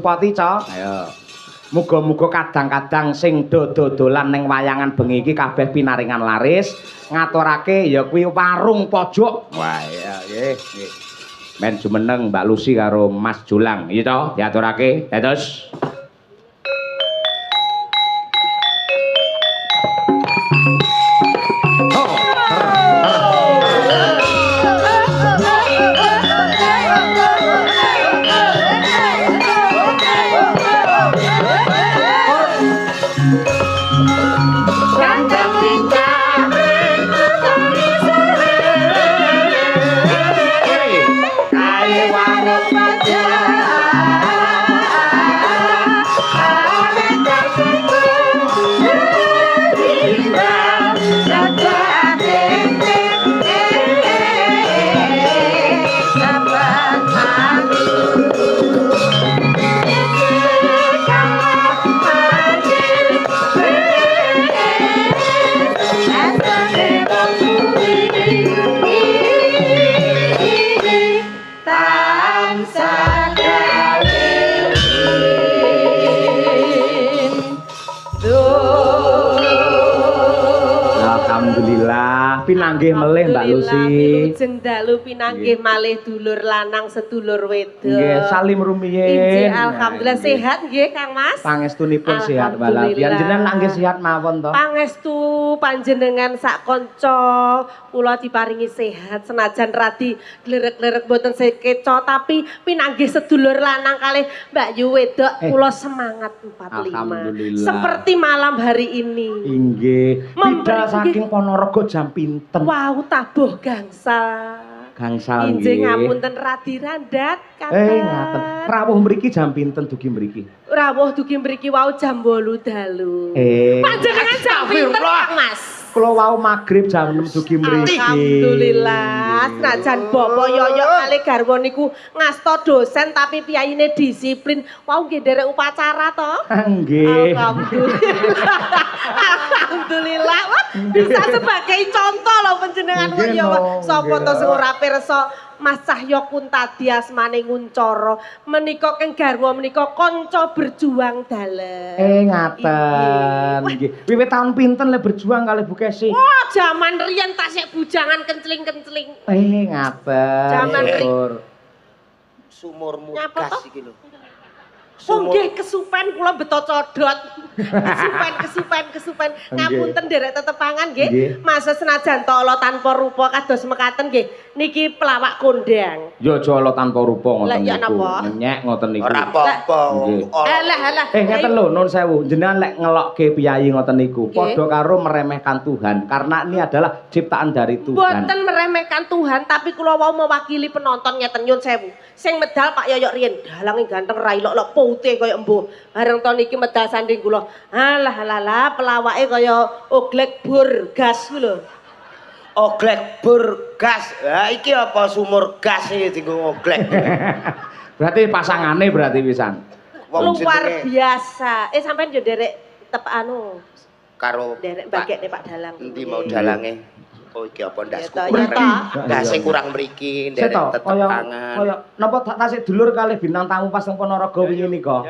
Supati, Cok. Ayo. Muga-muga kadang-kadang sing dodolan ning wayangan bengi iki kabeh pinaringan laris, ngaturake ya kuwi warung pojok. Wah, iya nggih, nggih. Men jumeneng Mbak Lucy karo Mas Julang, iya to, diaturake. Dados pinanggih melih Mbak Lucy. Wilujeng dalu pinanggih malih dulur lanang sedulur wedok. Nggih, salim rumiyin. Inggih, alhamdulillah sehat nggih Kang Mas. Pangestunipun sehat walafiat. Jenengan langgih sehat mawon to. Pangestu panjenengan sak kanca kula diparingi sehat senajan radi glerek-glerek mboten sekeco tapi pinanggih sedulur lanang kalih Mbak Yu wedok kula semangat 45. Alhamdulillah. Seperti malam hari ini. Inggih. Bidal saking Ponorogo jam pinten? Wow, tabuh gangsal. Gangsal nggih. Injih ngapunten radi randat ngaten. Rawuh mriki jam pinten dugi mriki? Rawuh dugi mriki wau jam 8 dalu. Panjenengan jam pinten Kang Mas? Kula wau magrib jam 6 dugi mriki. Alhamdulillah. Senajan Bapak Yoyo kalih garwa niku ngasta dosen tapi piyayine disiplin. Wau nggih nderek upacara to? Nggih. Alhamdulillah. Alhamdulillah. Wah, bisa sebagai contoh loh panjenengan Yoyo. Sapa to sing ora pirsa Mas Cahyo Kuntadi asmane Nguncoro menika keng garwa menika kanca berjuang dalem. Ngaten nggih. Wiwit taun pinten le berjuang kalih Bu Kesi? Wah, jaman riyen tasik bujangan kencling-kencling. Ngaten. Jaman riyen. Sumurmu gas iki lho. Oh nggih kesupen kula beto codot. Kesupen. Ngapunten nderek tetepangan nggih. Masa senajan to ala tanpa rupa kados mekaten nggih. Niki pelawak kondang. Ya aja ala tanpa rupa ngoten niku. Lah ya napa? Nyek ngoten niku. Ora apa-apa. Alah. Ngeten lho nun sewu. Jenengan lek ngelokke piyayi ngoten niku padha karo meremehkan Tuhan karena ini adalah ciptaan dari Tuhan. Mboten meremehkan Tuhan tapi kula wau mewakili penonton ngeten nyun sewu. Sing medal Pak Yoyo riyen dalange ganteng ra ilok-ilok putih kaya embuh. Bareng to niki medal sanding kula. Alah pelawake kaya oglek bur gas ku lho. Oglek bur gas. Lah iki apa sumur gas iki dienggo oglek. Berarti pasangane berarti pisan. Luar biasa. Sampean yo nderek tep anu karo nderek bagekne Pak Dalang. Endi mau dalange? Oh iki apa ndas kurang. Kurang mriki nderek tetepangan. Kaya napa tasik dulur kalih bintang tamu pas teng Ponorogo wingi nika.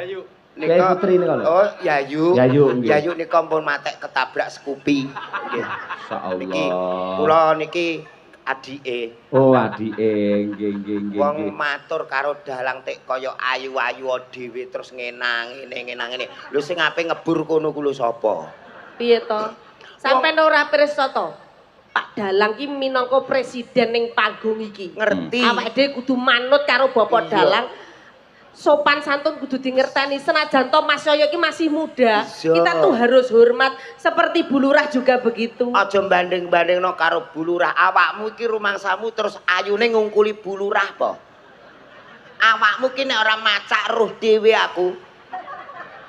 Nika Putri nika lho. Oh, Yayu. Nggih. Yayu nika pun matek ketabrak Scoopy. Nggih. Masyaallah. Niki kula niki adike. Oh, adike. Nggih. Wong matur karo dalang tek kaya ayu-ayu dhewe terus ngenang ngene. Lho sing ape ngebur kono ku lho sapa? Piye to? Sampeyan ora pirsa to? Pak Dalang ki minangka presiden ning panggung iki. Ngerti. Awake dhewe kudu manut karo Bapak Dalang. Sopan santun kudu dingerteni senajan to Mas Yoyo iki masih muda. Kita tuh harus hormat seperti Bu Lurah juga begitu. Aja banding-bandingno karo Bu Lurah. Awakmu iki rumangsamu terus ayune ngungkuli Bu Lurah apa? Awakmu ki nek ora macak roh dhewe aku.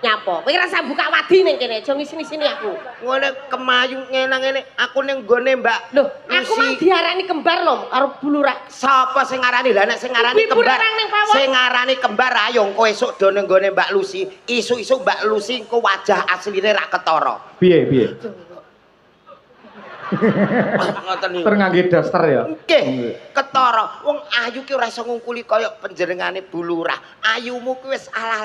Nyapa? Kowe rasa buka wadi ning kene, aja ngisini-sini aku. Ngene kemayu ngenang ngene, aku ning nggone Mbak. Loh, aku mah diarani kembar lho karo Bu Lurah. Sapa sing ngarani? Lah nek sing ngarani kembar. Sing ngarani kembar ayo engko esuk do ning nggone Mbak Lucy. Isuk-isuk Mbak Lucy engko wajah asline ra ketara. Piye? Ngoten niku. Ter ngangge daster ya. Nggih, ketara. Wong ayu ki ora iso ngungkuli kaya panjenengane Bu Lurah. Ayumu ki wis alah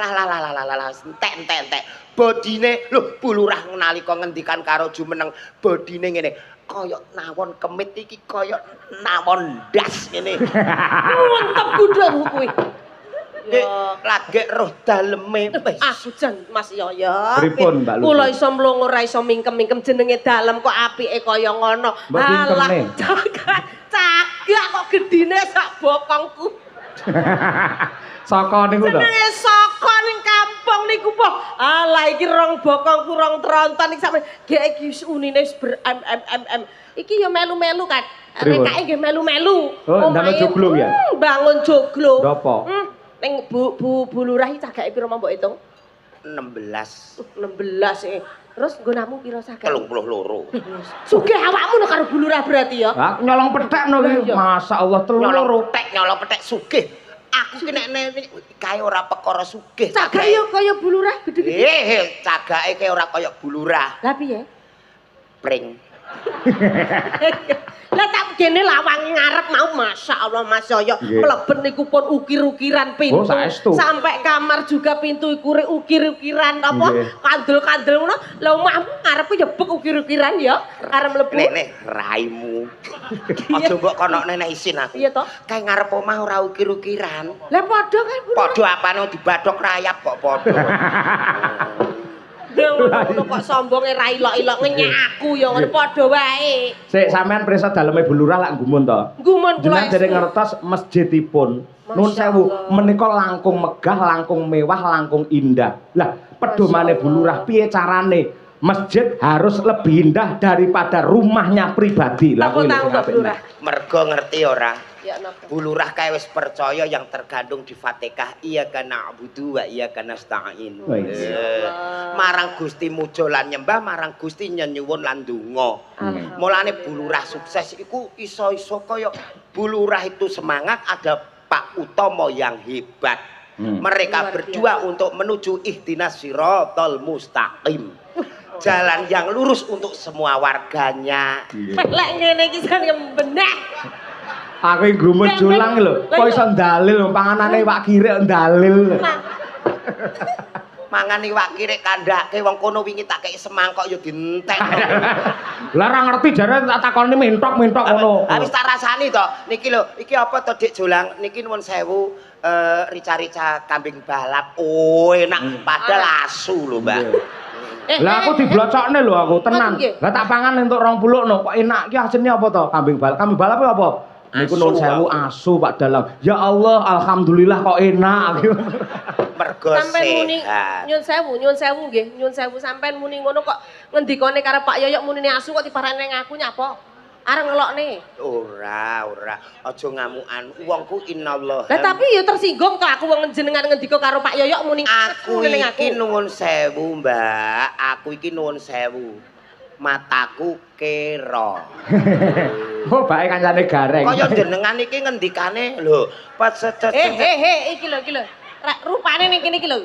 entek. Bodine lho Bu Lurah nalika ngendikan karo Jumeneng, bodine ngene. Kaya nawon kemit iki kaya nawon ndas ngene. Mantep gudang kuwi. Lagi roh daleme wis. Aku jan Mas Yoyo. Pripun, Mbak Lucy? Kula iso mlongo ora iso mingkem-mingkem jenenge dalem kok apike kaya ngono. Mbok mingkemne. Cagak kok gedine sak bokongku. Saka niku to. Jenenge saka ning kampung niku po. Alah iki rong bokongku rong tronton iki sampe gek iki unine wis ber mm. Iki ya melu-melu kan. Rekake nggih melu-melu. Oh, ndamel joglo ya? Bangun joglo. Napa? Ning Bu Lurah iki cagake piro mbok hitung? 16. 16 Terus nggonamu piro cagake? 32. Sugih awakmu no karo Bu Lurah berarti ya. Ha nyolong pethek no ki. Masyaallah Nyolong petek sugih. Aku ki nek kae ora perkara sugih. Cagake yo kaya Bu Lurah gede-gede. Cagake kae ora kaya Bu Lurah. Lah piye? Pring. Lah tak kene lawang ngarep mau masyaallah Mas Yoyo mlebet niku pun ukir-ukiran pintu. Sampai kamar juga pintu iku ukir-ukiran apa kandel-kandel ngono. Lah omahmu ngarepe nyebek ukir-ukiran ya arep mlebu. Nek raimu. Aja mbok kono nenek isin aku. Iya to? Kae ngarep omah ora ukir-ukiran. Lah padha kae Bu. Padha apane dibadhok rayap kok padha. Ngono kok sombonge ra ilok-ilok ngenyek aku ya ngono padha wae. Sik sampean prisa daleme Bu Lurah lak gumun to. Gumun kula. Jenengan dereng ngertos masjidipun. Nuwun sewu, menika langkung megah, langkung mewah, langkung indah. Lah, pedomane Bu Lurah piye carane? Masjid harus lebih indah daripada rumahnya pribadi. Lah kuwi mergo ngerti ora? Ya napa? Bu Lurah kae wis percaya yang terkandung di Fatihah iya kana abudu wa iya kana nasta'in. Marang Gusti muja lan nyembah, marang Gusti nyuwun lan ndonga. Mulane Bu Lurah sukses iku iso-iso kaya Bu Lurah itu semangat ada Pak Utomo yang hebat. Mereka berdua untuk menuju ihdinas siratal mustaqim. Jalan yang lurus untuk semua warganya. Lek ngene iki jan benek. Aku yang grumet julang lho, kok iso ndalil panganane iwak kirek ndalil. Mangan iwak kirek kandhake wong kono wingi tak kei semangkok ya dientek. Lah ora ngerti jare tak takoni mentok-mentok ngono. Ha wis tak rasani to. Niki lho, iki apa to Dik Jolang? Niki nuwun sewu rica-rica kambing balap. Oh, enak padahal asu lho, Mbak. Lah aku diblocokne lho aku tenan. Lah tak pangan entuk 20 no, kok enak ki asine apa to? Kambing balap. Kambing balap apa? Niku nuwun sewu asu Pak Dalang. Ya Allah, alhamdulillah kok enak. Mergo sampean muni nyun sewu nggih, nyun sewu sampean muni ngono kok ngendikane karo Pak Yoyok munine asu kok diparani nang aku nyapa? Areng ngelokne. Ora. Aja ngamukan. Wongku innallaha. Lah tapi ya tersinggung kok aku wong jenengan ngendika karo Pak Yoyok muni aku iki nuwun sewu, Mbak. Aku iki nuwun sewu. Mataku kero. Oh, bae kancane gareng. Kaya jenengan iki ngendikane lho, iki lho. Rupane ning kene iki lho.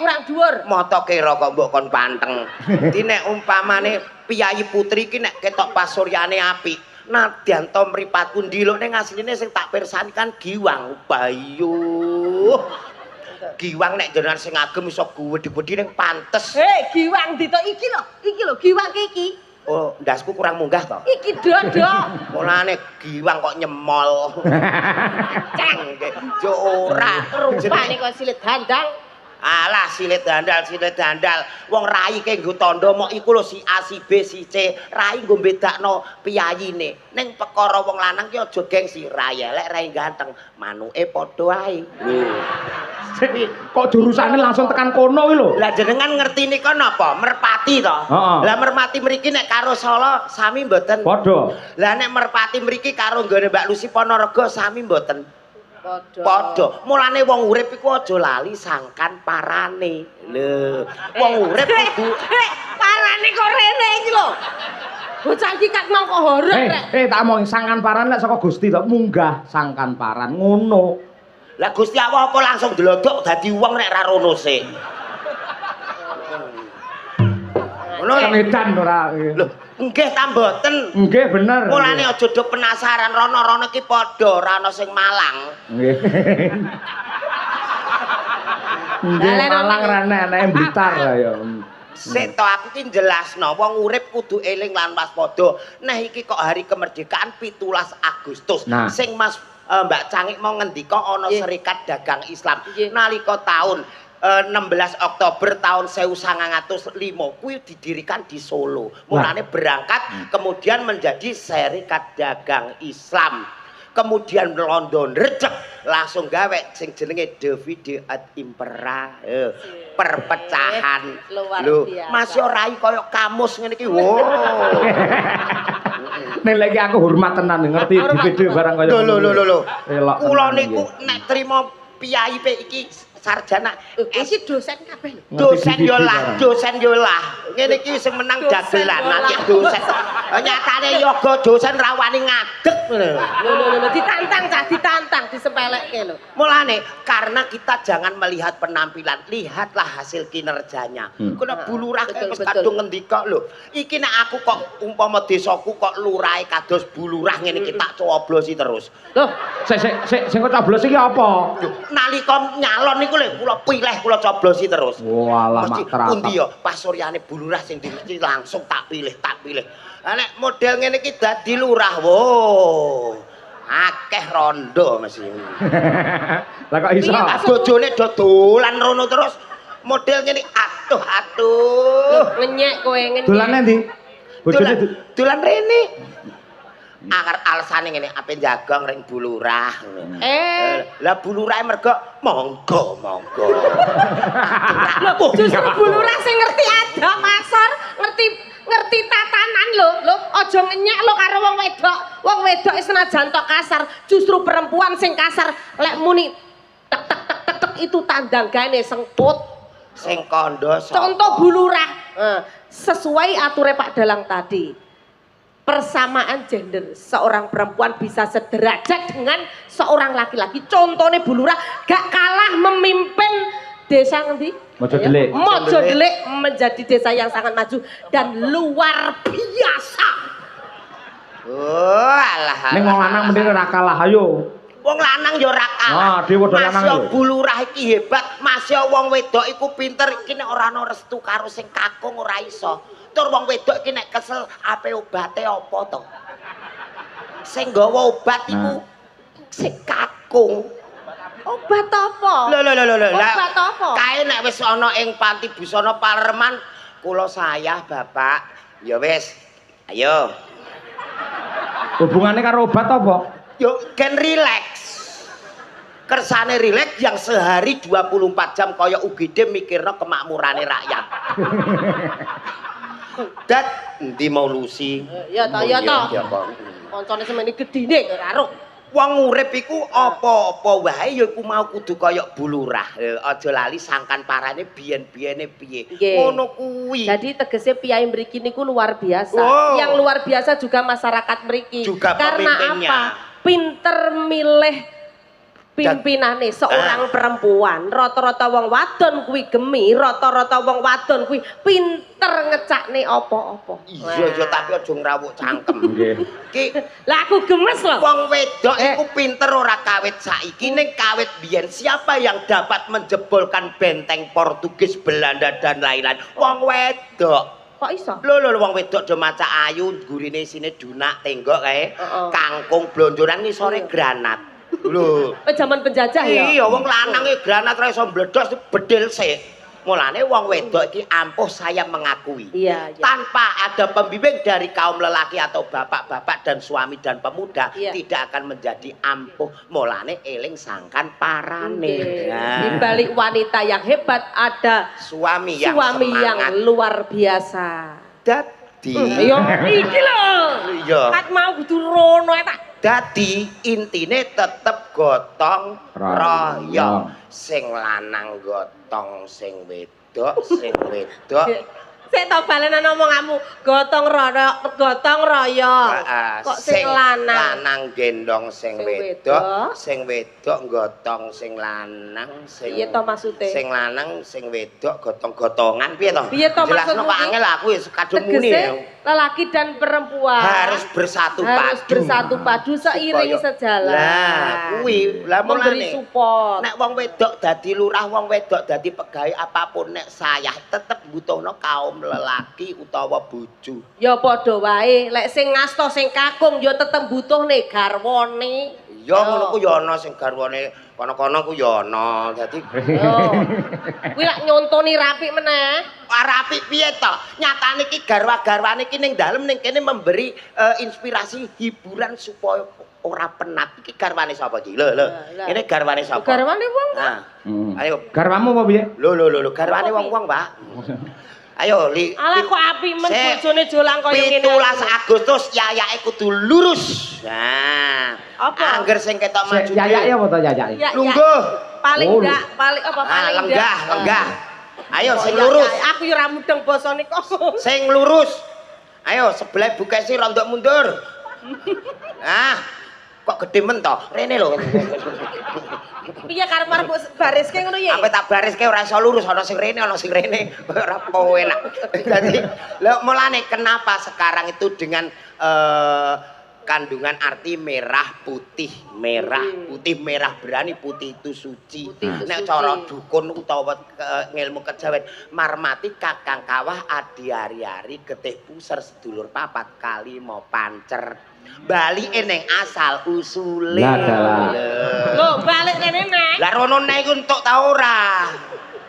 Kurang dhuwur. Mata kira kok mbok kon panteng. Iki nek umpamane Piyayi Putri iki nek ketok pasuryane apik, nadyan to mripatku ndiluk ning asline sing tak pirsani kan Giwang. Bayu. Giwang nek jenengan sing agem iso gedhe-gedhe ning pantes. Giwang ditok iki lho, Giwang iki. Oh, ndasku kurang munggah to. Iki dodo. Mulane Giwang kok nyemol. Ceng, yo ora. Rupane kok silit handang. Alah silit dandal. Wong rai ke nggo tandha mok iku lho si A, si B, si C. Rai nggo bedakno piyayine. Ning perkara wong lanang ki aja gengsi. Rai elek, rai ganteng. Manuke padha ae. Kok jurusane langsung tekan kono kuwi lho. Lah jenengan ngerti nika napa? Merpati to. Lah merpati mriki nek karo Solo sami mboten? Padha. Lah nek merpati mriki karo nggone Mbak Lucy Ponorogo sami mboten? Padha. Mulane wong urip iku aja lali sangkan parane. Lho, wong urip kudu parane kok rene iki lho. Bocah iki kat mau kok horor rek. Tak omong sangkan paran lek saka Gusti to munggah sangkan paran ngono. Lah Gusti Allah apa langsung delodok dadi wong nek ra rono sik. Edan ora. Lho, nggih ta mboten. Nggih bener. Mulane aja do penasaran rono-rono iki padha ora ana sing Malang. Nggih. Nggih Malang rene anake Blitar ya. Sik to aku ki jelasno wong urip kudu eling lan waspada. Nah iki kok hari kemerdekaan 17 Agustus. Sing Mas Mbak Cangik mau ngendika ana Serikat Dagang Islam nalika tahun 16 Oktober tahun 1905 kuwi didirikan di Solo. Mulane berangkat kemudian menjadi Serikat Dagang Islam. Kemudian London rejek langsung gawe sing jenenge Divide et Impera. Perpecahan. Lho, Mas yo rai kaya kamus ngene iki. Wo. Nek lagi aku hormat tenan ngerti divide barang kaya ngono. Lho. Elok. Kula niku nek trima piyai iki sarjana iki dosen kabeh lho. Dosen yo lah. Ngene iki sing menang dagelan nanti dosen. Nyatane yoga dosen rawani ngadeg. Lho ditantang disepelekke lho. Mulane karena kita jangan melihat penampilan, lihatlah hasil kinerjanya. Kena bulurah wis kadung ngendika lho. Iki nek aku kok umpama desaku kok lurahe kados bulurah ngene iki tak coblosi terus. Loh, sing kok coblos iki apa? Nalika nyalon niku lho kula pilih kula coblosi terus. Walah mak terang. Pundi ya pas suryane bulurah sing dimesti langsung tak pilih. Nek model ngene iki dadi lurah, wo. Akeh rondo mesti. Lah kok iso? Bojone do dolan rono terus. Model ngene aduh. Ngenyek kowe ngenyek. Dolane ndi? Bojone dolan rene. Akar alasane ngene ape jagang ring bulurah. Lah bulurah mergo monggo. Lho justru bulurah sing ngerti adab pasar, ngerti tatanan lho aja ngenyek lho karo wong wedok. Wong wedok senajan tok kasar, justru perempuan sing kasar lek muni tek itu tandang gaene sengkut. Sing kandha contoh bulurah. Sesuai ature Pak Dalang tadi. Persamaan gender, seorang perempuan bisa sederajat dengan seorang laki-laki. Contohnya bulurah gak kalah memimpin desa ngendi? Mojodelik menjadi desa yang sangat maju dan luar biasa. Alah. Ning wong lanang mending ora kalah ayo. Wong lanang ya ora kalah. Dewa lanang yo. Bulurah iki hebat, masya wong wedok iku pinter iki nek ora ana restu karo sing kakung ora iso. Tur wong wedok iki nek kesel ape obate apa to? Sing nggawa obat iku sing kakung. Obat apa? Lho. Obat apa? Kae nek wis ana ing Panti Busana Palerman, kula sayah Bapak. Ya wis. Ayo. Hubungannya karo obat apa? Yo gen relax. Kersane relax yang sehari 24 jam kaya UGD mikirno kemakmurane rakyat. Dat endi mau lusi? Ya ta. Koncone semene gedine karo. Wong urip iku apa-apa wae ya iku mau kudu kaya bulurah. Aja lali sangkan parane biyen-biyene piye. Ngono kuwi. Jadi tegese piyai mriki niku luar biasa. Yang luar biasa juga masyarakat mriki. Karena apa? Pinter milih pimpinane seorang perempuan. Rata-rata wong wadon kuwi gemi, rata-rata wong wadon kuwi pinter ngecakne apa-apa. Iya, tapi aja ngrawuk cangkem. Ki, lah aku gemes loh. Wong wedok iku pinter ora kawit saiki ning kawit biyen. Siapa yang dapat menjebolkan benteng Portugis, Belanda dan lain-lain? Wong wedok. Kok iso? Lho wong wedok do maca ayu, gurine sine dunak tenggok kae. Kangkung blonjoran ngisore granat. Lho, zaman penjajah ya. Iya, wong lanang iki granat ra iso mbledhos bedil sik. Mulane wong wedok iki ampuh saya mengakui. Iya. Tanpa ada pembimbing dari kaum lelaki atau bapak-bapak dan suami dan pemuda tidak akan menjadi ampuh. Mulane eling sangkan parane. Di balik wanita yang hebat ada suami yang luar biasa. Dadi yo iki lho. Iya. Kat mau kudu rono tak. Dadi intine tetep gotong royong. Sing lanang gotong sing wedok Sik to balenan omonganmu, gotong royo. Kok sing lanang gendong sing wedok, sing wedok gotong sing lanang, sing piye to maksude? Sing lanang sing wedok gotong-gotongan piye to? Piye to maksudmu? Jelasno kok angel aku wis kadung muni. Lelaki dan perempuan harus bersatu padu seiring sejalan. Lah, kuwi lah memberi support. Nek wong wedok dadi lurah, wong wedok dadi pegawai apapun nek sayah tetep butuhno kaum lelaki utawa bojo. Ya padha wae, lek sing ngasta sing kakung ya tetep butuhne garwane. Ya ngono ku ya ana sing garwane kono-kono ku ya ana. Dadi kuwi lak nyontoni rapi meneh. Rapi piye to? Nyatane iki garwa-garwane iki ning dalem ning kene memberi inspirasi hiburan supaya ora penat. Iki garwane sapa iki? Lho. Ini garwane sapa? Garwane wong. Nah. Ayo. Garwamu apa piye? Lho garwane wong-wong, Pak. Ayo, Li. Alah kok api men bojone jolang kaya ngene. 17 Agustus yayake kudu lurus. Nah, apa? Angger sing ketok maju. Yayake apa to yayake? Lungguh. Paling enggak, paling apa paling enggak. Lenggah. Ayo sing lurus. Aku yo ora mudeng basane kok. Sing lurus. Ayo sebelah bukesi rondok mundur. Nah, kok gede men to? Rene lho. Piye karep bariske ngono ya? Apa tak bariske ora iso lurus, ana sing rene, ora enak. Dadi, lho mulane kenapa sekarang itu dengan kandungan arti merah putih merah berani, putih itu suci. Nek cara dukun utawa ngilmu kejawen marmati kakang kawah adi ari-ari getih puser sedulur papat kali mau pancer. Bali ning asal usule. Lho, balik kene nek. Lah rono nek iku entuk ta ora?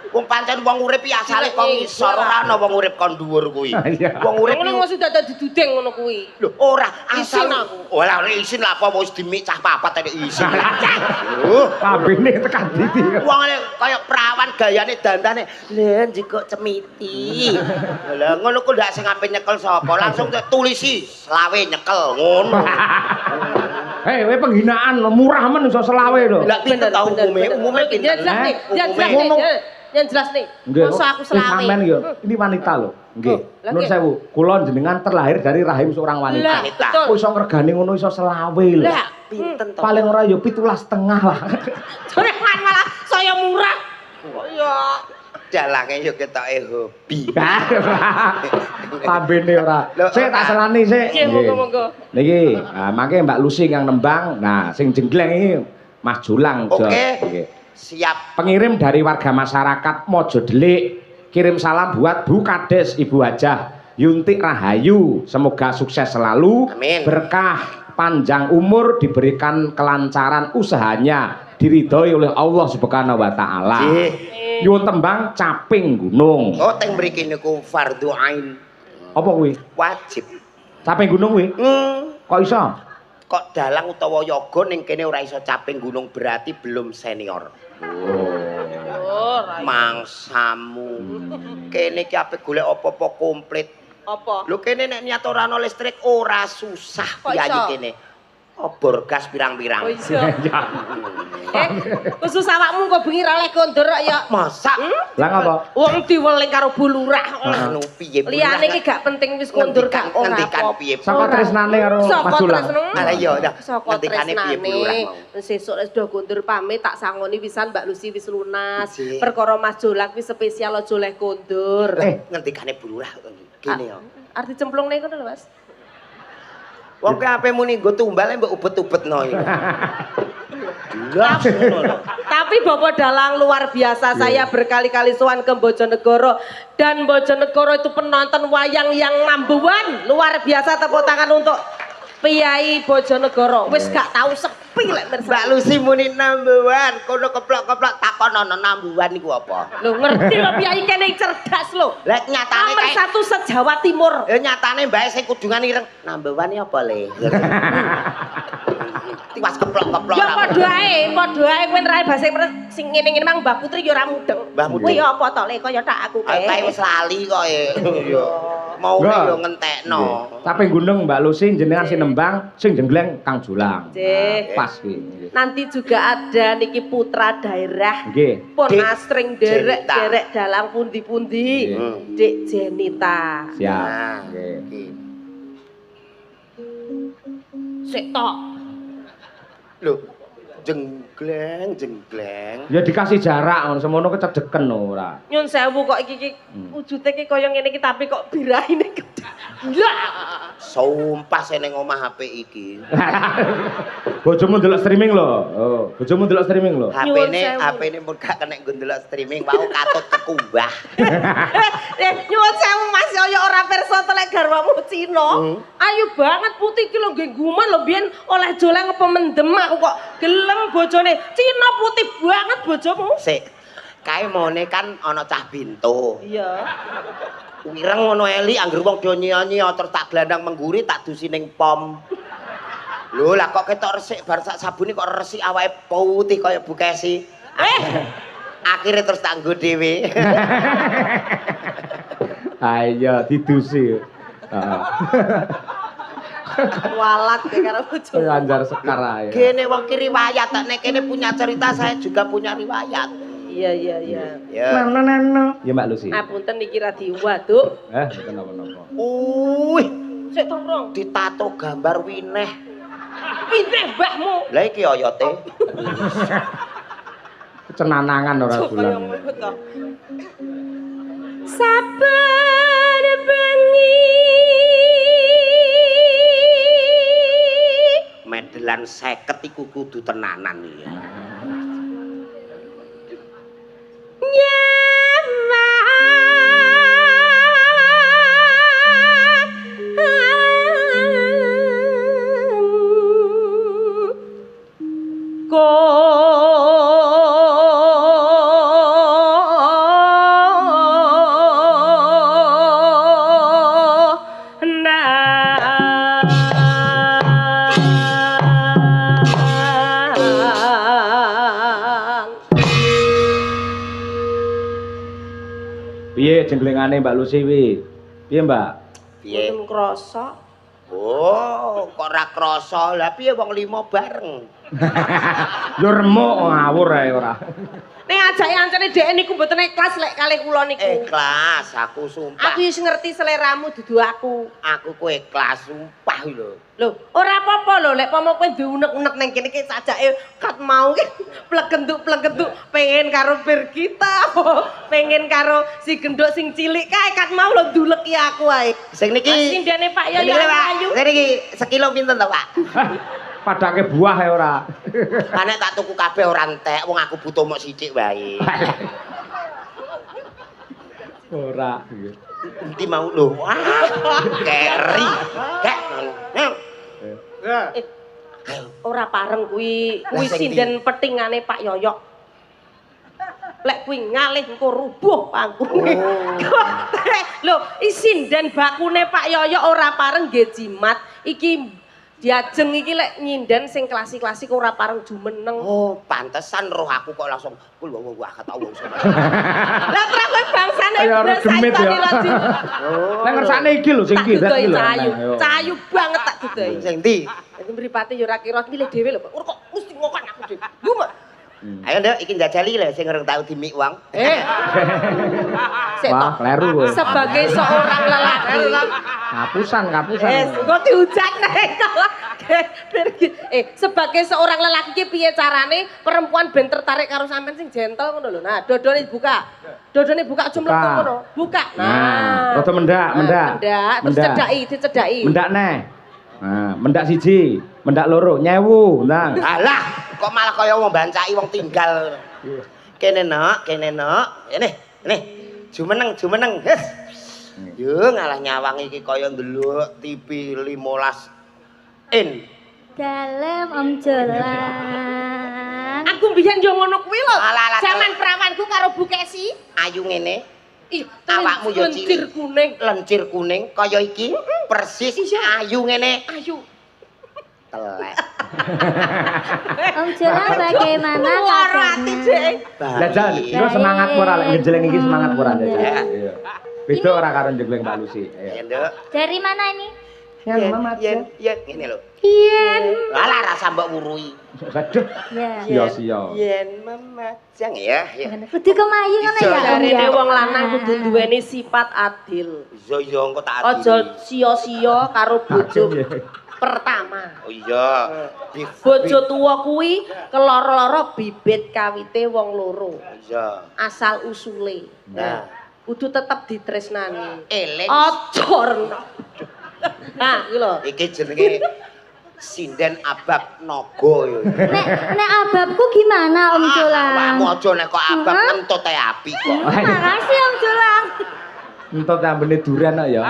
Wong pancen wong urip iki asale kok ngisor, ora ana wong urip kon dhuwur kuwi. Wong urip ngono mesti dadak didudeng ngono kuwi. Lho, ora asal isin aku. Ora isin lah apa wis dimik cah papat nek isin. Kabene tekan didi. Wong kaya prawan gayane dandane, lha njikuk cemiti. Lah ngono ku ndak sing ape nyekel sapa, langsung tulisi selawe nyekel ngono. Hei, we penghinaan murah men iso selawe lho. Lah pinter tau umume pinter. Yang jelas nih. Masa aku selawe. Sampeyan yo, ini wanita lho. Nggih. Nun sewu, kula jenengan terlahir dari rahim seorang wanita. Kok iso ngregani ngono iso selawe lho. Lah, pinten to. Paling ora yo 17,5 lah. Jangan malah saya murah. Ya. Dalange yo ketoke hobi. Lambene ora. Sik tak selani sik. Nggih, monggo-monggo. Niki, mangke Mbak Lucy kang nembang. Nah, sing jenggleng iki Mas Julang. Oke. Siap. Pengirim dari warga masyarakat Mojo Delik. Kirim salam buat Bu Kades Ibu Hajah Yunti Rahayu. Semoga sukses selalu. Amin. Berkah panjang umur, diberikan kelancaran usahanya, diridhoi oleh Allah Subhanahu wa taala. Nyuwun tembang Caping Gunung. Oh, teng mriki niku fardhu ain. Apa kuwi? Wajib. Caping Gunung kuwi? Kok iso? Kok dalang utawa yoga ning kene ora iso caping gunung berarti belum senior. Mangsamu. Kene iki ape golek apa-apa komplit. Apa? Lho kene nek niat ora ana listrik ora susah piye kene. Obor gas pirang-pirang. Oh iya. Khusus awakmu kok bengi ra oleh kondur ya. Masa? Lah ngapa? Wong diweling karo Bu Lurah. Anu piye? Liyane iki gak penting wis kondur gak ora ngendikan apa. piye? Saka tresnane karo Mas Julang. Lah iya dah. Ngendikane piye Bu Lurah mau. Sesuk wis do kondur pamit tak sangoni pisan Mbak Lucy wis lunas. Perkara Mas Julang wis spesial aja oleh kondur. Ngendikane Bu Lurah kene yo. Arti cemplungne ngono lho Mas. Wong ke ape muni nggo tumbale mbok ubet-ubetno iki. Tapi Bapak Dalang luar biasa. Saya berkali-kali sowan ke Bojonegoro dan Bojonegoro itu penonton wayang yang number 1. Luar biasa, tepuk tangan untuk Piyai Bojonegoro. Wis gak tahu sepi lek Mbak Lucy muni number 1. Kono keplok-keplok takonono number 1 niku apa? Lho ngerti lho Piyai kene cerdas lho. Lek nyatane nomor 1 se-Jawa Timur. Ya nyatane mbake sing kudungan ireng number 1 iki apa le? pas keplok-keplok. Ya padha ae kowe nerae basa sing ngene-ngene mang Mbah Putri ya ora mudeng. Mbah Mudeng. Kuwi ya apa to lek kaya tak aku kae. Kae wis lali kok ya. Maune yo ngentekno. Tapi gunung Mbak Lucy jenengan sing nembang, sing jenggleng Kang Julang. Nggih. Pas iki. Nanti juga ada niki putra daerah. Nggih. Pun Dik asring derek dalang pundi-pundi. Dik Jenita. Siap. Nah, Nggih. Sik tok. Lho, jenggleng. Ya dikasih jarak ngono semono kecedeken ora. Nyun sewu kok iki wujude iki kaya ngene iki tapi kok birahine gedhe. Ya. Sumpah seneng omah HP iki. Bojomu ndelok streaming lho. Oh, bojomu ndelok streaming lho. HP-ne mun gak kena nggo ndelok streaming wau katut kekumbah. Nyuwun sewu Mas Yoyo ora perso telek garwamu Cina. Ayu banget putih iki lho nggih guman lho biyen oleh jolang apa mendem aku kok gelem bojone. Cina putih banget bojomu. Sik. Kae mone kan ana cah bintu. Iya. Wireng ngono eli anggere wong do nyanyi terus tak glandang mengguri tak dusi ning pom. Lho lah kok ketok resik bar sak sabune kok resik awake putih kaya bukesi. Akhirnya terus tak nggo dhewe. Ayo didusi. Heeh. Walat ya karo bojomu. Anjar sekar ae. Gene wong ki riwayat nek kene punya cerita saya juga punya riwayat. Iya. Ya. Nano. Ya Mbak Lucy. Apunten iki ra diwaduk. Mboten napa-napa. Sik tolong Ditato gambar wineh. pineh mbahmu. Lah iki oyote. Cenanangan ora Kaya bulan. ngono to. Saben bengi Medelan 50 iku kudu tenanan ya. Piye jenglengane Mbak Lucy wi? Piye Mbak? Piye? Mboten krasa. Oh, kok ora krasa. Lah piye wong 5 bareng. Yo remuk ngawur ae ora. Ning ajake ancene dhek niku mboten ikhlas lek kalih kula niku. Ikhlas, aku sumpah. Aku wis ngerti seleramu dudu aku. Aku ku ikhlas sumpah lho. Lho, ora apa-apa lho lek pomo kowe diunek-unek ning kene iki sajake kat mau ki plegentuk-plegentuk pengen karo Birgita, pengen karo si gendok sing cilik kae kat mau lho nduleki aku ae. Sing niki Sindene Pak Yoyo ayu. Sing niki sekilo pinten to, Pak? Padake buah ae ora. Nek tak tuku kabeh ora entek, wong aku butuh mok sithik wae. Ora. Endi mau lho. Wah, keri. Kek. Ora pareng kuwi sinden petingane Pak Yoyo. Lek kuwi ngalih engko rubuh pangkunge. Lho, sinden bakune Pak Yoyo ora pareng nggih jimat. Iki diajeng iki lek nyinden sing klasik-klasik ora pareng jumeneng. Oh, pantesan roh aku kok langsung wah kata wong sono. Lah terus kowe bangsane Kaya ora gemit ya. Nek ngersane iki lho sing kidat iki lho. Cahayu banget tak didoi. Sing ndi? Iki mripate ya ora kira milih dhewe lho, Pak. Kok mesti ngokon aku dhewe. Lho, Mbak. Ayo Nduk, iki njajali lho sing urung tau dimik wong. Wah, kleru kowe. Sebagai seorang lelaki. Kapusan. Kok dihujan sebagai seorang lelaki ki piye carane perempuan ben tertarik karo sampean sing gentle ngono lho. Nah, dodone buka. Dodone buka jumlah ngono. Buka. Nah, rada mendak. Terus dicedhaki. Mendak neh. Nah, mendak siji, mendak loro, nyewu, ndang. Alah, kok malah kaya wong bancaki wong tinggal. Kene nok. Ini. Jumeneng. Hes. Yo ngalah nyawang iki kaya ndelok TV 15 in. Dalem Om Jolang. Aku mbiyen yo ngono kuwi lho. Alah, Zaman prawanku karo Bu Kesi. Ayu ngene. Ih, Awakmu yo lencir kuning. Lencir kuning kaya iki persis ayu ngene. Ayu. Telek. Om Jolang bagaimana kabarnya? Jajal, lu semangat ora lek ngejeleng iki semangat ora jajal. Iya. Beda ora karo njegleng Mbak Lucy. Ya, Nduk. Dari mana ini? Yen ngene lho. Yen. Alah rasa mbok wurui. Aduh. Ya. Sia-sia. Yen memajang ya. Kudu kemayu ngono ya. Jarine wong lanang kudu duweni sifat adil. Iya engko tak adili. Aja sia-sia karo bojo pertama. Oh iya. Bojo tuwa kuwi keloro-loro bibit kawite wong loro. Iya. Asal usule. Nah, kudu tetep ditresnani. eling. Aja. Nah, iki lho. Iki jenenge sinden abab naga ya. Nek ababku gimana Om Jolang? Kamu aja nek kok abab ngentut ae apik kok. Makasih Om Jolang. Entot ambene duren ya.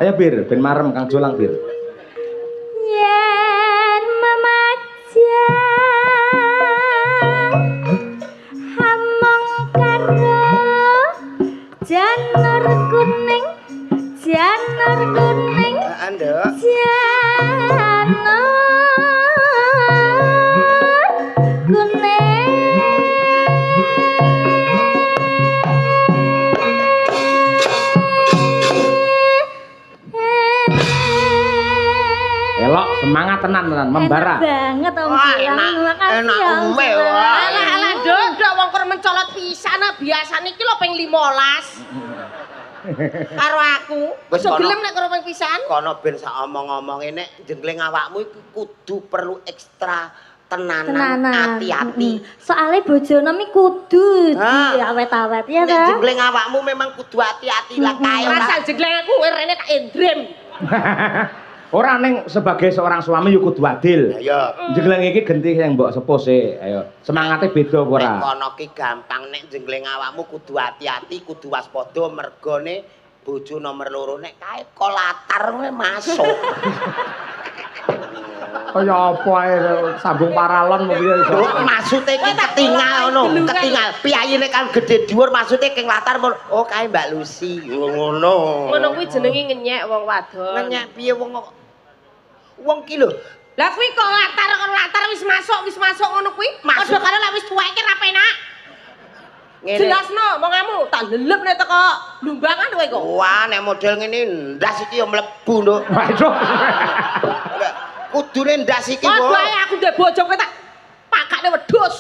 Ayo Bir, ben marem Kang Jolang Bir. Yen memajang hamong karo janur kuning Nduk. janur kuning. Elok semangat tenan membara. Enak banget Om Wah, Jolang. Makasih enak ya Om ume, Jolang. wah. Alah ndok wong kur mencolot pisan biasane iki lho ping 15. Karo aku. Wis Iso kono. gelem nek karo ping pisan. Kono ben sak omong-omong nek jengling awakmu iku kudu perlu ekstra tenanan, hati-hati. Soalnya bojono mi kudu Ah. diawet-awet ya Nek ta. jengling awakmu memang kudu hati-hati lah kae. Rasa jegleng aku rene tak endrem. Ora ning sebagai seorang suami yo kudu adil. Ayo. Jegleng iki genti yang mbok sepose. Ayo, semangate beda apa ora? Nek kono ki gampang nek jengling awakmu kudu hati-hati, kudu waspada mergone bojo nomor loro nek kae kolatar kowe masuk. Kaya apa ae sambung paralon piye iso. Maksude iki ketinggal ngono, ketinggal. Piyayine kan gedhe dhuwur maksude king latar oh kae Mbak Lucy. Ngono. Ngono kuwi jenenge ngenyek wong wadon. Ngenyek piye wong ki lho. Lah kuwi kok latar wis masuk ngono kuwi. Masuk. Padha karo lek wis tuwek iki ra penak. Ngene. Jelasno omonganmu, tak lelep nek teko lumbangan kowe kok. Wah, nek model ngene ndas iki ya mlebu, Nduk. Waduh. Kudune ndas iki Padha wae. ae aku ndek bojo kowe tak pakane wedhus.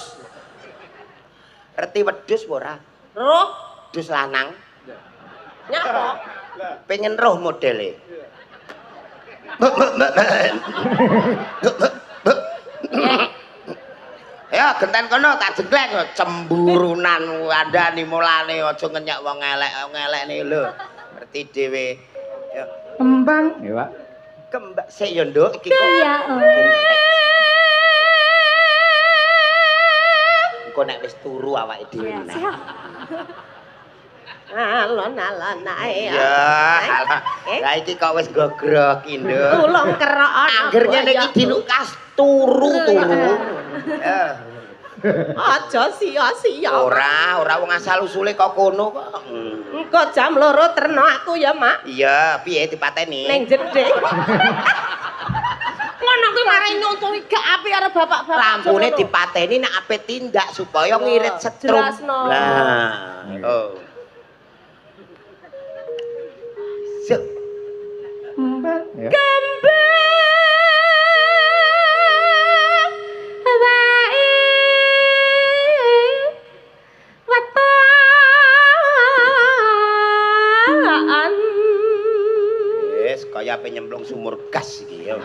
Ngerti wedhus apa ora? Roh, Wedhus lanang. nyapa? Pengen roh modele. Ya, genten kono tak jeglek cemburunan andani mulane aja ngenyek wong elek-elekne lho. Ngerti dhewe. Ya, Kembang. Ya, Pak. kembak sik ya, Nduk, iki kok. Iya Om. Engko nek wis turu awake dhewe meneh. Alon-alon ae. Ya, alah. Lah iki kok wis gogroki, Nduk. Tulung kerok ana. Anggernya niki dinukas turu. Ya. Aja sia-sia. Ora wong asal usule kok kono kok. Engko jam 2 terno aku ya, Mak. Iya, piye dipateni? Ning jeding. Ngono kuwi marai nyuntungi gak apik karo bapak-bapak. Lampune dipateni nek ape tindak supaya ngirit setrum. Jelasno. Lah, oh. Sik. Ya. Wis kaya ape nyemplung sumur gas iki ya.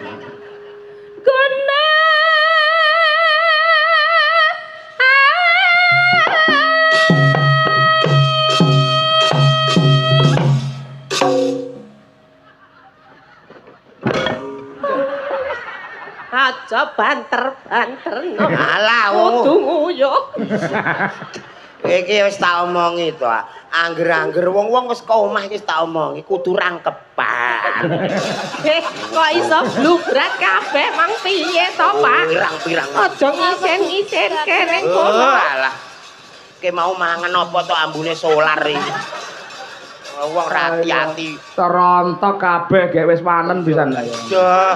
Aja banter-banter. Alah, kudu nguyuh. Iki wis tak omongi to. Angger-angger wong-wong wis ka omah iki wis tak omongi kudu rangkepan. Kok iso blubrak kabeh mang piye to, Pak? Pirang-pirang. Aja ngisen-ngisen kene Oh, kono. alah. Ki mau mangan apa to ambune solar iki. Wong ra hati-hati. Terontok kabeh gek wis panen pisan lah ya. Duh.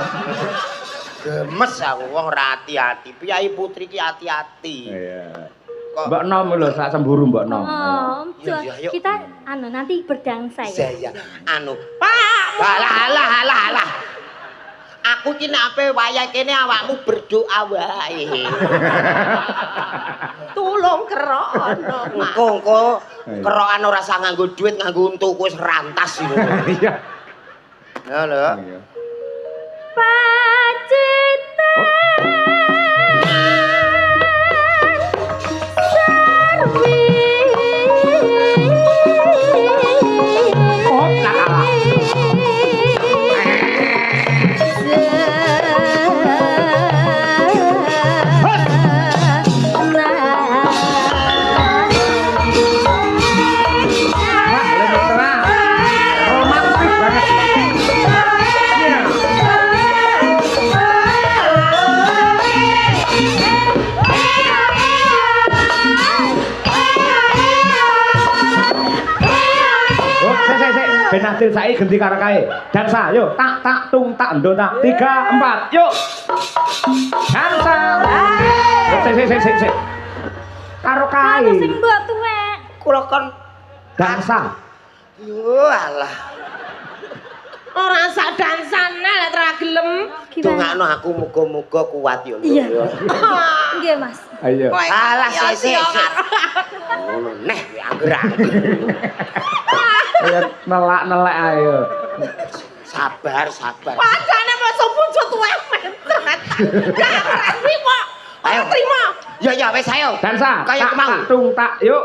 Gemes aku wong ora hati-hati. Piyai putri ki hati-hati. Iya. Kok Mbak Nom lho sak semburu Mbak Nom. Oh, Iya, iya, yuk. kita nanti berdansa ya. Saya anu, Pak. Alah. Aku ki nek ape wayah kene awakmu berdoa wae. Tulung kerono. Engko kerokan ora usah nganggo duit, nganggo untukku wis rantas iki. Iya. Ya lho. Pacitan sarwi. Oh, lah. Romantis banget. Iya. Ben adil saiki ganti karo kae. Dansa, yo. Tak tung tak ndona. 3 4, yuk. Dansa. Sik. Karo kae. Aku sing mbok tuwek. Kula kon Dansa. yo alah. Ora sak dansane lek ora gelem. Dongakno aku muga-muga kuat yo. Iya. Nggih, Mas. Ayo. Alah sik. Ngono neh angger-angger. Ayo nelak-nelak ayo. Sabar. Padane mosok pucuk tuwek mentret. Gak trimo. Ayo trimo. Ya wis ayo. Dansa. Kayak mau. Tak tung tak, yuk.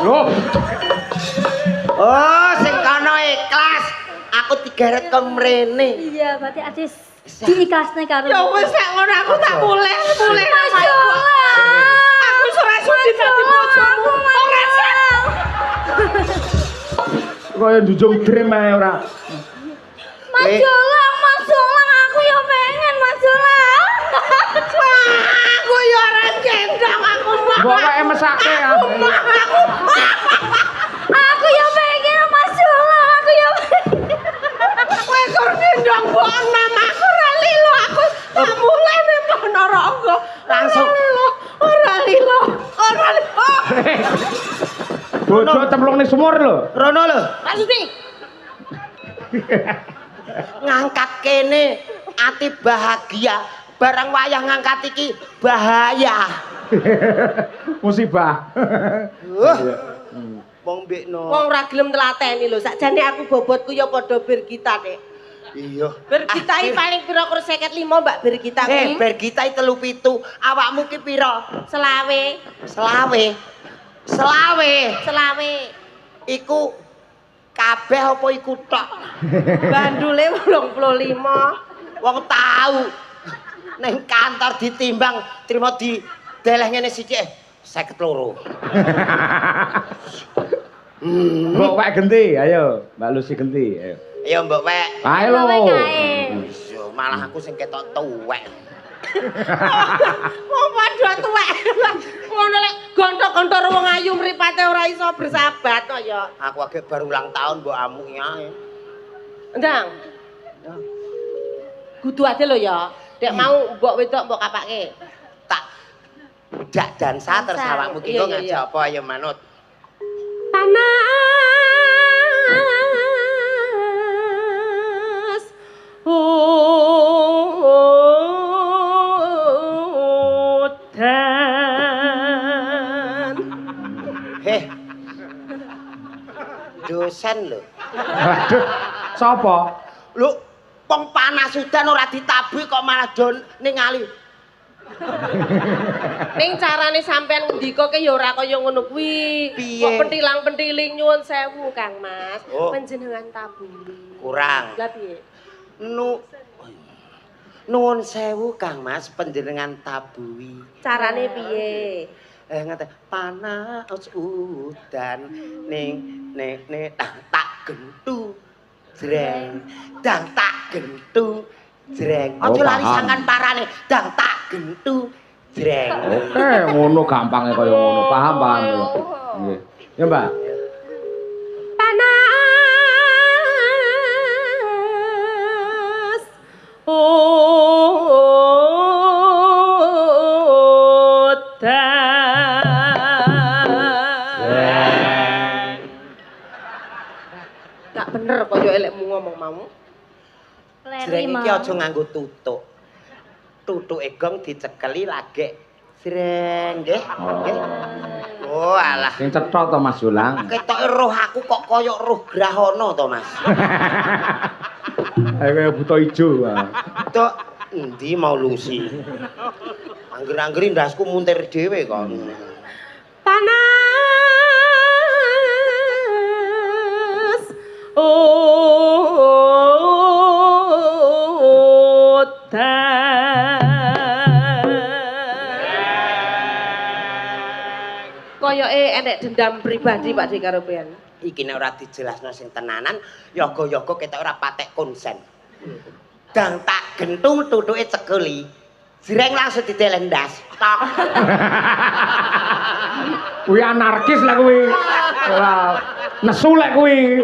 Loh, Oh, sing kono ikhlas. Aku digeret ke mrene. Iya, berarti Adis diikhlasne karo. Ya wis nek ngono aku tak mulih. Masyaallah. Aku ora sudi dadi bojomu. Ora sih. kaya njunjung dream ae ora. Masalah aku ya pengen masalah. Aku ya ora gendang aku mah. Mbok wae mesake ya. Aku ya pengen masalah, aku ya pengen. Kowe kok gendang mbok namaku ora lilo aku. Tak mulih ning Ponorogo. Langsung. Ora lilo. Bojo cemplung ning sumur lho. Rono lho. Pasti. Ngangkat kene ati bahagia. Barang wayah ngangkat iki bahaya. Musibah. Wong mbekno. Wong ora gelem telateni lho. Sakjane aku bobotku ya padha Birgita, Nek. Iya. Birgita iki paling pira kur 55, Mbak Birgita kuwi. Birgita 37. Awakmu ki pira? Selawe. Selawe. Iku kabeh apa iku tok? Bandule 85. Wong tahu. Ning kantor ditimbang trimo di deleh ngene sithik 52. Mbok wae genti, ayo. Mbak Lucy genti, ayo. Ayo Mbok Wek. Ayo lho. Yo malah aku sing ketok tuwek. Wong padha tuwek. Ngono lek gontok-gontor wong ayu mripate ora iso bersahabat kok ya. Aku agek baru ulang tahun mbok amungi ae. Ndang. Kudu ade lho ya. Dek mau mbok wedok mbok kapake. Tak dak dansa terus awakmu ki Iya, ngajak iya. apa ayo manut. Panas. Udan. Heh. Dosen lho. Waduh. Sopo? Lho, wong panas udan ora ditabuhi kok malah don ningali. Ning carane sampean ngendikake ya ora kaya ngono kuwi. Piye? Kok pentilang-pentiling nyuwun sewu, Kang Mas. Oh. Panjenengan tabuli. Kurang. Lah piye? Nuwun sewu Kang Mas panjenengan tabuhi. Carane piye? Ngate panas udan ning tak gentu jreng tak gentu jreng Oh, aja lali paham. sangan parane dang tak gentu Jreng. Oke, ngono gampangnya kaya ngono. Paham. Nggih. Ya, Mbak. Panas. Gak bener kaya elekmu ngomong mau. Jreng iki aja nganggo tutuk. Tutuke gong dicekeli lagek jreng nggih. Nggih. Oh alah. Sing cetha to Mas Julang. Ketoke roh aku kok kaya roh grahana to Mas. Kaya buta ijo. Tok endi mau lusi. Angger-anggeri ndasku muntir dhewe kok. Panas. Koyoke enek dendam pribadi Pak Dik karo pian. Iki nek ora dijelasno sing tenanan, yoga-yoga ketok ora patek konsen. Dang tak gentung tutuke cekeli. Jreng langsung ditelendas. Tok. Kuwi anarkis lah kuwi. Ora nesu lek kuwi.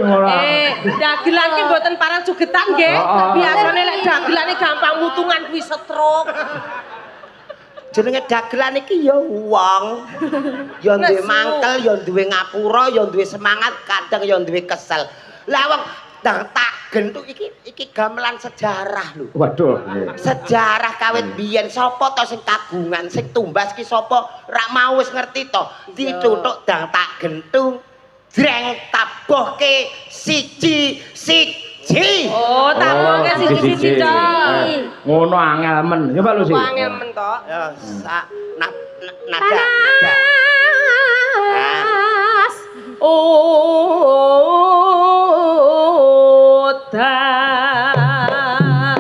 Dagelan ki mboten parang jugetan nggih. Biasane lek dagelane gampang mutungan kuwi stroke. Jenenge dagelan iki ya wong. Ya duwe mangkel, ya duwe ngapura, ya duwe semangat, kadang ya duwe kesel. Lah wong tak gentuk iki gamelan sejarah lho. Waduh. Sejarah kawit biyen sapa to sing kagungan, sing tumbas ki sapa? Ra mau wis ngerti to. Dituthuk dang tak gentung. Jreng tabohke siji. Oh, tabohke siji tok. Ngono angel men. Coba lu sih. Angel men to. Ya sak nada. Panas.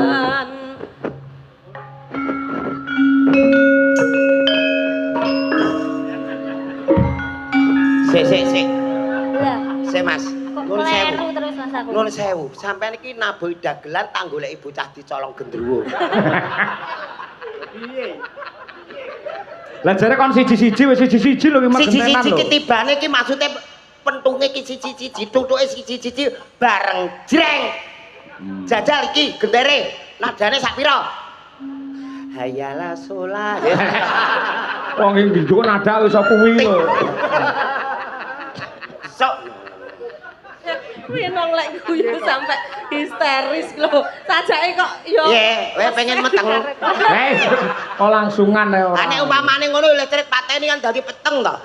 Dan Sik. Lah, Sik Mas. Nuwun sewu. kleru terus Mas aku. Nuwun sewu. Sampeyan iki nabuhi dagelan tak goleki bocah dicolong gendruwo. Lah jare kon siji-siji wis siji-siji lho ki Mas gentenan Siji-siji lho. ketibane iki maksude pentunge ki siji-siji, tutuke siji-siji bareng jreng. Jajal iki gentere nadane sak pira? Hayalah sholat. Wong ing nduk nada wis kuwi lho. Sok kuwi nang lek guyu sampe histeris lho. Sajake kok yo. kowe pengen meteng. Kok langsungan ae ora. Nek umpamane ngono listrik pateni kan dadi peteng to.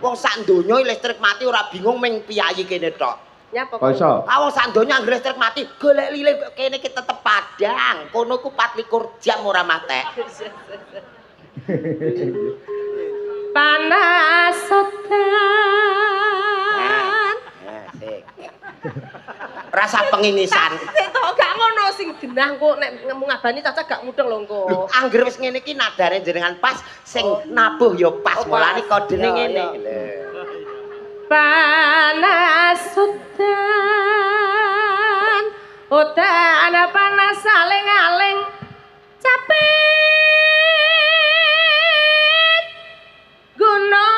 Wong sak donya listrik mati ora bingung ming piyayi kene tok. Nyapa Kok iso? Wong sak donya anggere listrik mati golek lilin kene ki tetep padang. Kono ku 24 jam ora matek. Panas sodan. Rasa pengingisan. Sik to gak ngono sing genah kok nek ngabani cacah gak mudeng lho engko. Angger wis ngene iki nadane jenengan pas, sing nabuh ya pas. Mulane kodene ngene. Panas sodan. Odan panas aling-aling capek gunung.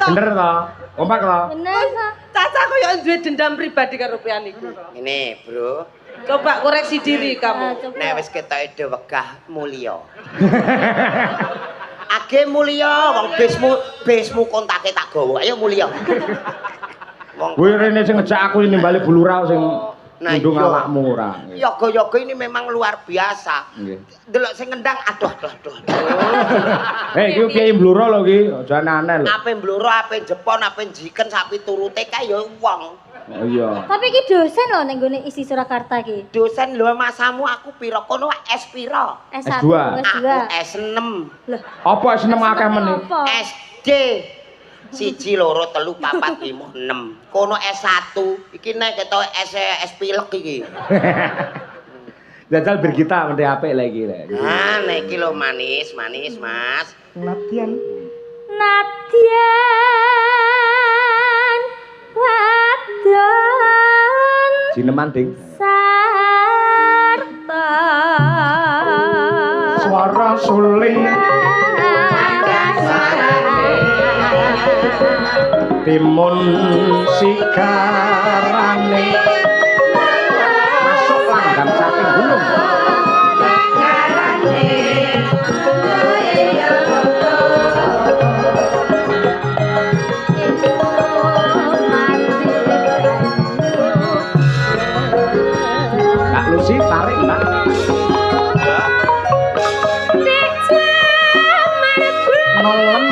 Bener to? Kompak to? Bener, Sa. Caca koyo duwe dendam pribadi karo pian iku. Ngene, Bro. Coba koreksi diri kamu. Coba. Nek wis ketoke wegah mulya. Age mulya, wong besmu kontake tak gawa. Ayo mulya. Wong Kuwi rene sing ngejak aku nimbali bulurau sing Nah, ndung iya. awakmu ora. yoga-yoga ini memang luar biasa. Nggih. Delok sing ngendang aduh. Iki piye bluro lho iki, aja aneh lho. Ape mbloro, ape jepon, ape jiken sapi turute kae ya wong. Oh iya. Tapi iki dosen lho ning gone isi Surakarta iki. Dosen lho masamu aku pira kono S pira? S1, S2. S2. Aku S6. Apa seneng akeh men iki? Apa? SD 1 2 3 4 5 6. Kono S1. Iki nek ketok S pilek iki. Jajal Birgita mendhe apik lagi lek. Ah, nek iki lho manis, Mas. Latihan. Nadyan wadon Jineman ding. sarta timun sigarane masuk langgam saking gunung Kak Lucy tarik Mbak nolen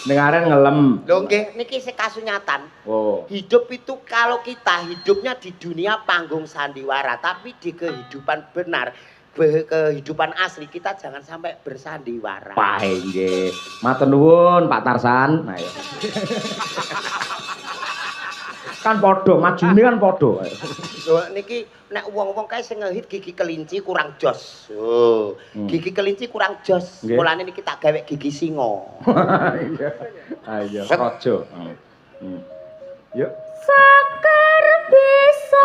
Dengaran ngelem. Lho nggih, niki sing kasunyatan. Oh. Hidup itu kalau kita hidupnya di dunia panggung sandiwara, tapi di kehidupan benar, kehidupan asli kita jangan sampai bersandiwara. Wah, nggih. Matur nuwun Pak Tarsan. Ayo. Kan padha, majune kan padha. Lho niki nek wong-wong kae sing ngehit gigi kelinci kurang jos. Oh, gigi kelinci kurang jos. Mulane niki tak gawe gigi singa. Iya. Ayo, raja. Yuk. Sakar bisa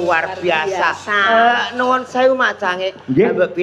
luar biasa. biasa. Nuwun sewu Mak Jange. Nggih. Mbok